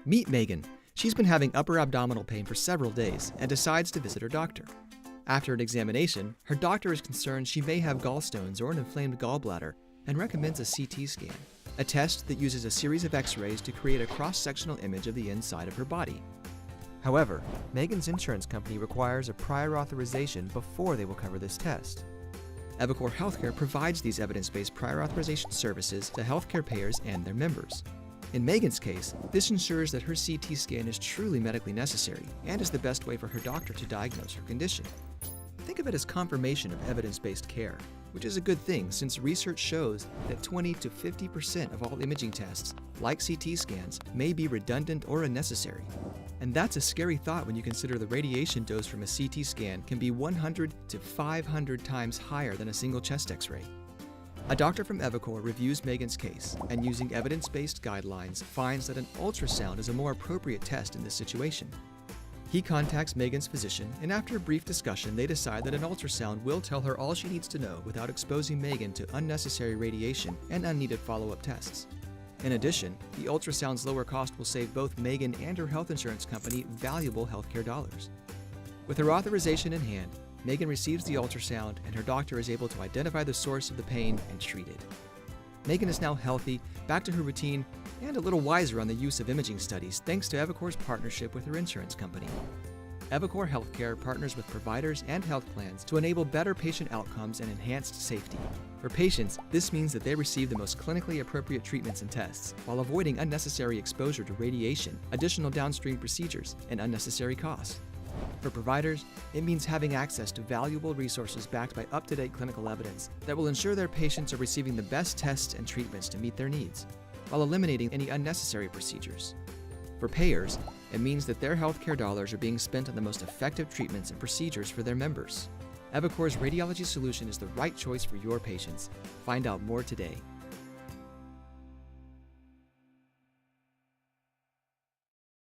Meet Megan. She's been having upper abdominal pain for several days and decides to visit her doctor. After an examination, her doctor is concerned she may have gallstones or an inflamed gallbladder and recommends a CT scan, a test that uses a series of x-rays to create a cross-sectional image of the inside of her body. However, Megan's insurance company requires a prior authorization before they will cover this test. eviCore Healthcare provides these evidence-based prior authorization services to healthcare payers and their members. In Megan's case, this ensures that her CT scan is truly medically necessary and is the best way for her doctor to diagnose her condition. Think of it as confirmation of evidence-based care, which is a good thing since research shows that 20 to 50% of all imaging tests, like CT scans, may be redundant or unnecessary. And that's a scary thought when you consider the radiation dose from a CT scan can be 100 to 500 times higher than a single chest x-ray. A doctor from eviCore reviews Megan's case and, using evidence-based guidelines, finds that an ultrasound is a more appropriate test in this situation. He contacts Megan's physician, and after a brief discussion, they decide that an ultrasound will tell her all she needs to know without exposing Megan to unnecessary radiation and unneeded follow-up tests. In addition, the ultrasound's lower cost will save both Megan and her health insurance company valuable healthcare dollars. With her authorization in hand, Megan receives the ultrasound, and her doctor is able to identify the source of the pain and treat it. Megan is now healthy, back to her routine, and a little wiser on the use of imaging studies thanks to eviCore's partnership with her insurance company. eviCore Healthcare partners with providers and health plans to enable better patient outcomes and enhanced safety. For patients, this means that they receive the most clinically appropriate treatments and tests, while avoiding unnecessary exposure to radiation, additional downstream procedures, and unnecessary costs. For providers, it means having access to valuable resources backed by up-to-date clinical evidence that will ensure their patients are receiving the best tests and treatments to meet their needs, while eliminating any unnecessary procedures. For payers, it means that their healthcare dollars are being spent on the most effective treatments and procedures for their members. eviCore's Radiology Solution is the right choice for your patients. Find out more today.